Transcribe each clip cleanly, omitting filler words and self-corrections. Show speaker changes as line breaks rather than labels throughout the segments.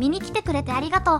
見に来てくれてありがとう。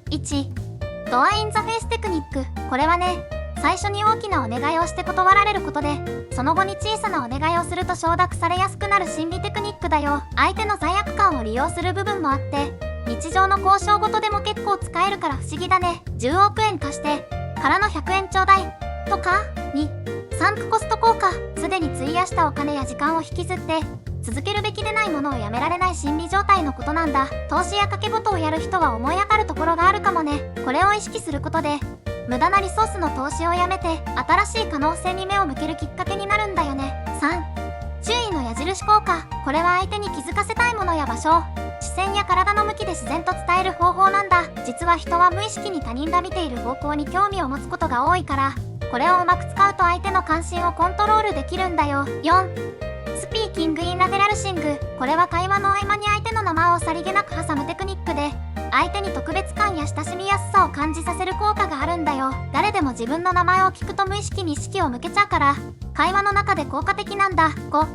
1、ドアインザフェイステクニック。これはね、最初に大きなお願いをして断られることで、その後に小さなお願いをすると承諾されやすくなる心理テクニックだよ。相手の罪悪感を利用する部分もあって、日常の交渉事でも結構使えるから不思議だね。10億円貸してからの100円ちょうだいとか。2、サンクコスト効果。すでに費やしたお金や時間を引きずって続けるべきでないものをやめられない心理状態のことなんだ。投資や掛け事をやる人は思い当たるところがあるかもね。これを意識することで無駄なリソースの投資をやめて新しい可能性に目を向けるきっかけになるんだよね。3、注意の矢印効果。これは相手に気づかせたいものや場所、視線や体の向きで自然と伝える方法なんだ。実は人は無意識に他人が見ている方向に興味を持つことが多いから、これをうまく使うと相手の関心をコントロールできるんだよ。4、スピーキングインラテラルシング。これは会話の合間に相手の名前をさりげなく挟むテクニックで、相手に特別感や親しみやすさを感じさせる効果があるんだよ。誰でも自分の名前を聞くと無意識に意識を向けちゃうから、会話の中で効果的なんだ。5、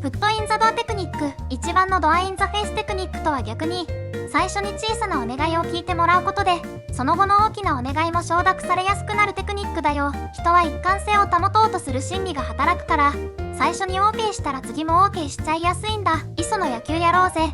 フットインザドアテクニック。一番のドアインザフェイステクニックとは逆に、最初に小さなお願いを聞いてもらうことで、その後の大きなお願いも承諾されやすくなるテクニックだよ。人は一貫性を保とうとする心理が働くから、最初に OK したら次も OK しちゃいやすいんだ。磯の野球やろうぜ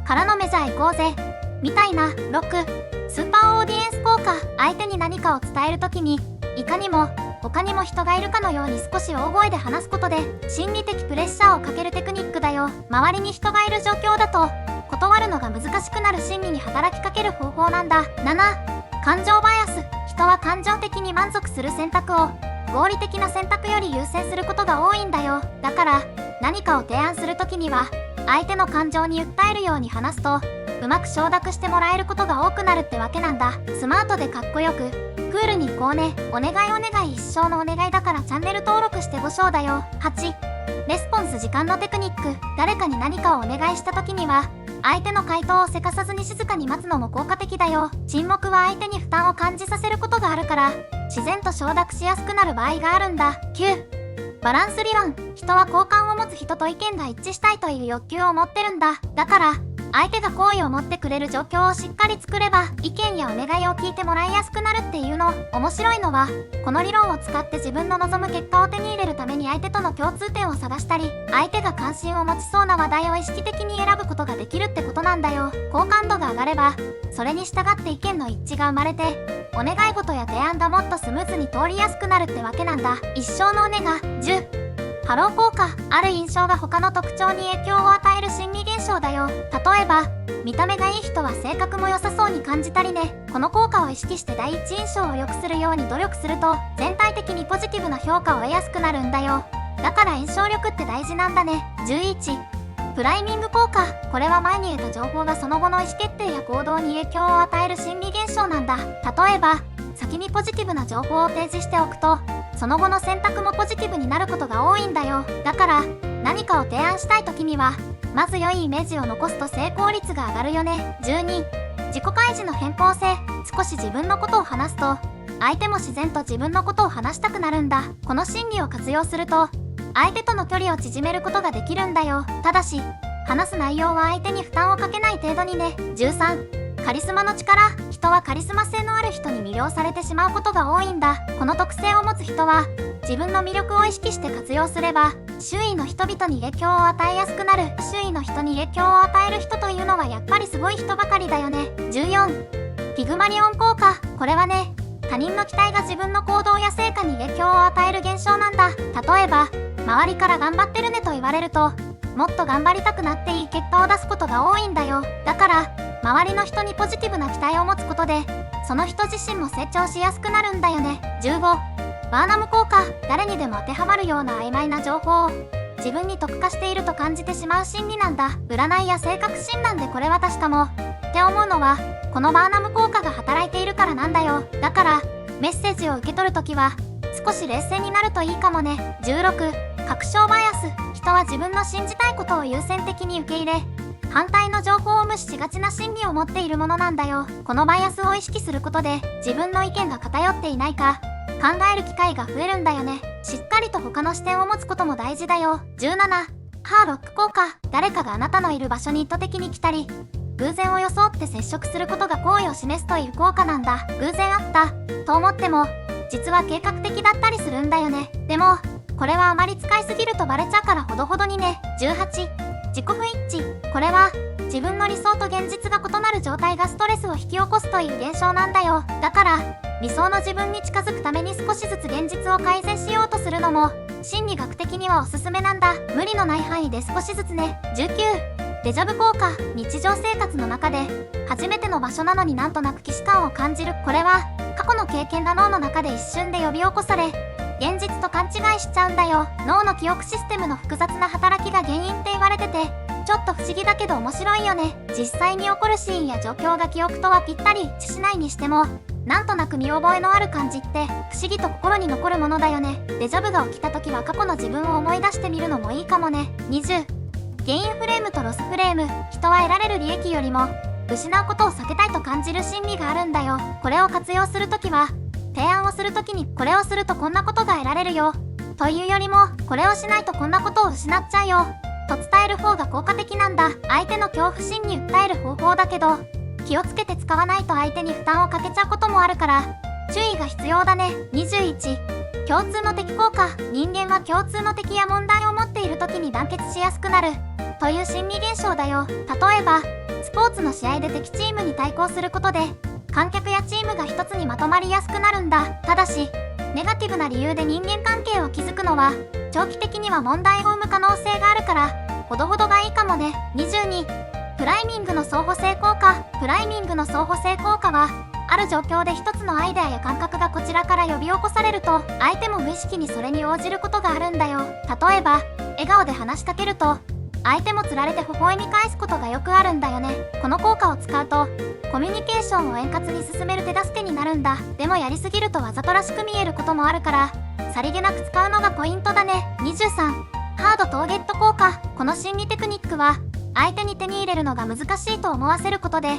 からのメジャー行こうぜみたいな。6、スーパーオーディエンス効果。相手に何かを伝えるときに、いかにも他にも人がいるかのように少し大声で話すことで心理的プレッシャーをかけるテクニックだよ。周りに人がいる状況だと断るのが難しくなる心理に働きかける方法なんだ。7、感情バイアス。人は感情的に満足する選択を合理的な選択より優先することが多いんだよ。だから何かを提案するときには相手の感情に訴えるように話すとうまく承諾してもらえることが多くなるってわけなんだ。スマートでかっこよくクールに行こうね。お願いお願い、一生のお願いだからチャンネル登録してご賞だよ。8、レスポンス時間のテクニック。誰かに何かをお願いした時には相手の回答をせかさずに静かに待つのも効果的だよ。沈黙は相手に負担を感じさせることがあるから自然と承諾しやすくなる場合があるんだ。9、バランス理論。人は好感を持つ人と意見が一致したいという欲求を持ってるんだ。だから相手が好意を持ってくれる状況をしっかり作れば意見やお願いを聞いてもらいやすくなるっていうの。面白いのはこの理論を使って自分の望む結果を手に入れるために相手との共通点を探したり相手が関心を持ちそうな話題を意識的に選ぶことができるってことなんだよ。好感度が上がればそれに従って意見の一致が生まれてお願い事や提案がもっとスムーズに通りやすくなるってわけなんだ。一生のお願い。10、ハロー効果。ある印象が他の特徴に影響を与える心理現象だよ。例えば見た目がいい人は性格も良さそうに感じたりね。この効果を意識して第一印象を良くするように努力すると全体的にポジティブな評価を得やすくなるんだよ。だから印象力って大事なんだね。11、プライミング効果。これは前に得た情報がその後の意思決定や行動に影響を与える心理現象なんだ。例えば先にポジティブな情報を提示しておくとその後の選択もポジティブになることが多いんだよ。だから何かを提案したい時にはまず良いイメージを残すと成功率が上がるよね。12、自己開示の変更性。少し自分のことを話すと相手も自然と自分のことを話したくなるんだ。この心理を活用すると相手との距離を縮めることができるんだよ。ただし話す内容は相手に負担をかけない程度にね。13、カリスマの力。人はカリスマ性のある人に魅了されてしまうことが多いんだ。この特性を持つ人は自分の魅力を意識して活用すれば周囲の人々に影響を与えやすくなる。周囲の人に影響を与える人というのはやっぱりすごい人ばかりだよね。14、ピグマリオン効果。これはね、他人の期待が自分の行動や成果に影響を与える現象なんだ。例えば周りから頑張ってるねと言われるともっと頑張りたくなっていい結果を出すことが多いんだよ。だから周りの人にポジティブな期待を持つことでその人自身も成長しやすくなるんだよね。15、バーナム効果。誰にでも当てはまるような曖昧な情報を自分に特化していると感じてしまう心理なんだ。占いや性格診断でこれは確かもって思うのはこのバーナム効果が働いているからなんだよ。だからメッセージを受け取るときは少し冷静になるといいかもね。16、確証バイアス。人は自分の信じたいことを優先的に受け入れ反対の情報を無視しがちな心理を持っているものなんだよ。このバイアスを意識することで自分の意見が偏っていないか考える機会が増えるんだよね。しっかりと他の視点を持つことも大事だよ。17、ハーロック効果。誰かがあなたのいる場所に意図的に来たり偶然を装って接触することが好意を示すという効果なんだ。偶然あったと思っても実は計画的だったりするんだよね。でもこれはあまり使いすぎるとバレちゃうからほどほどにね。18、自己不一致。これは自分の理想と現実が異なる状態がストレスを引き起こすという現象なんだよ。だから理想の自分に近づくために少しずつ現実を改善しようとするのも心理学的にはおすすめなんだ。無理のない範囲で少しずつね。19、デジャブ効果。日常生活の中で初めての場所なのになんとなく既視感を感じる。これは過去の経験が脳の中で一瞬で呼び起こされ現実と勘違いしちゃうんだよ。脳の記憶システムの複雑な働きが原因って言われててちょっと不思議だけど面白いよね。実際に起こるシーンや状況が記憶とはぴったり一致しないにしてもなんとなく見覚えのある感じって不思議と心に残るものだよね。デジャブが起きた時は過去の自分を思い出してみるのもいいかもね。20、ゲインフレームとロスフレーム。人は得られる利益よりも失うことを避けたいと感じる心理があるんだよ。これを活用するときは提案をするときにこれをするとこんなことが得られるよというよりもこれをしないとこんなことを失っちゃうよと伝える方が効果的なんだ。相手の恐怖心に訴える方法だけど気をつけて使わないと相手に負担をかけちゃうこともあるから注意が必要だね。21、共通の敵効果。人間は共通の敵や問題を持っている時に団結しやすくなるという心理現象だよ。例えばスポーツの試合で敵チームに対抗することで観客やチームが一つにまとまりやすくなるんだ。ただしネガティブな理由で人間関係を築くのは長期的には問題を生む可能性があるからほどほどがいいかもね。22、プライミングの相補性効果。プライミングの相補性効果はある状況で一つのアイデアや感覚がこちらから呼び起こされると相手も無意識にそれに応じることがあるんだよ。例えば笑顔で話しかけると相手もつられて微笑み返すことがよくあるんだよね。この効果を使うとコミュニケーションを円滑に進める手助けになるんだ。でもやりすぎるとわざとらしく見えることもあるからさりげなく使うのがポイントだね。23、ハードターゲット効果。この心理テクニックは相手に手に入れるのが難しいと思わせることで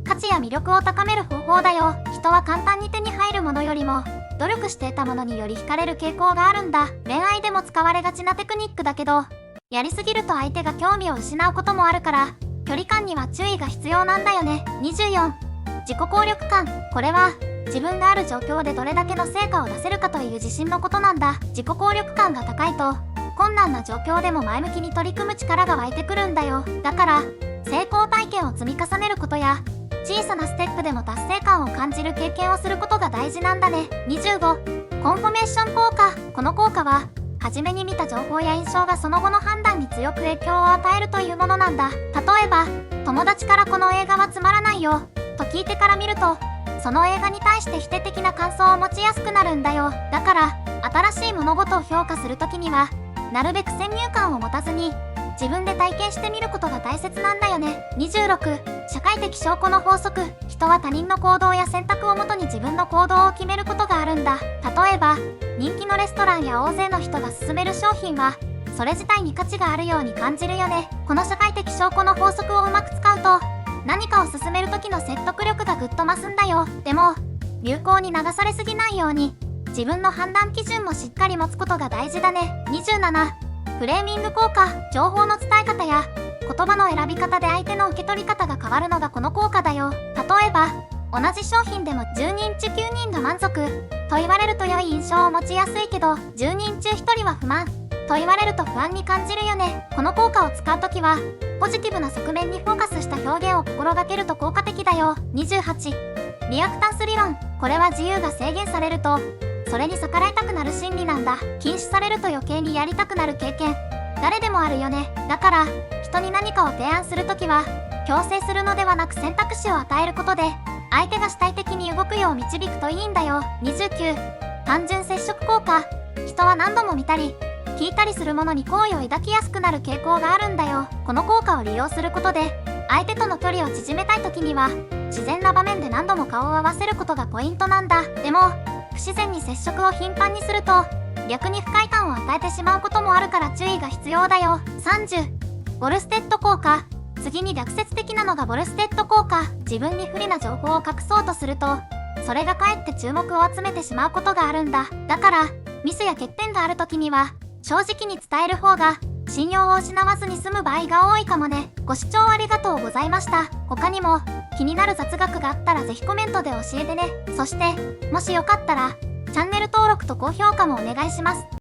価値や魅力を高める方法だよ。人は簡単に手に入るものよりも努力して得たものにより惹かれる傾向があるんだ。恋愛でも使われがちなテクニックだけどやりすぎると相手が興味を失うこともあるから距離感には注意が必要なんだよね。24、自己効力感。これは自分がある状況でどれだけの成果を出せるかという自信のことなんだ。自己効力感が高いと困難な状況でも前向きに取り組む力が湧いてくるんだよ。だから成功体験を積み重ねることや小さなステップでも達成感を感じる経験をすることが大事なんだね。25、コンフォメーション効果。この効果は初めに見た情報や印象がその後の判断に強く影響を与えるというものなんだ。例えば友達からこの映画はつまらないよと聞いてから見るとその映画に対して否定的な感想を持ちやすくなるんだよ。だから新しい物事を評価するときにはなるべく先入観を持たずに自分で体験してみることが大切なんだよね。26、社会的証拠の法則。人は他人の行動や選択をもとに自分の行動を決めることがあるんだ。例えば人気のレストランや大勢の人が勧める商品はそれ自体に価値があるように感じるよね。この社会的証拠の法則をうまく使うと何かを勧める時の説得力がぐっと増すんだよ。でも流行に流されすぎないように自分の判断基準もしっかり持つことが大事だね。27、フレーミング効果。情報の伝え方や言葉の選び方で相手の受け取り方が変わるのがこの効果だよ。例えば同じ商品でも10人中9人が満足と言われると良い印象を持ちやすいけど10人中1人は不満と言われると不安に感じるよね。この効果を使うときはポジティブな側面にフォーカスした表現を心がけると効果的だよ。28、リアクタンス理論。これは自由が制限されるとそれに逆らいたくなる心理なんだ。禁止されると余計にやりたくなる経験誰でもあるよね。だから人に何かを提案するときは強制するのではなく選択肢を与えることで相手が主体的に動くよう導くといいんだよ。29、単純接触効果。人は何度も見たり聞いたりするものに好意を抱きやすくなる傾向があるんだよ。この効果を利用することで相手との距離を縮めたいときには自然な場面で何度も顔を合わせることがポイントなんだ。でも不自然に接触を頻繁にすると逆に不快感を与えてしまうこともあるから注意が必要だよ。30、ボルステッド効果。次に逆説的なのがボルステッド効果。自分に不利な情報を隠そうとするとそれがかえって注目を集めてしまうことがあるんだ。だからミスや欠点がある時には正直に伝える方が信用を失わずに済む場合が多いかもね。ご視聴ありがとうございました。他にも気になる雑学があったらぜひコメントで教えてね。そして、もしよかったら、チャンネル登録と高評価もお願いします。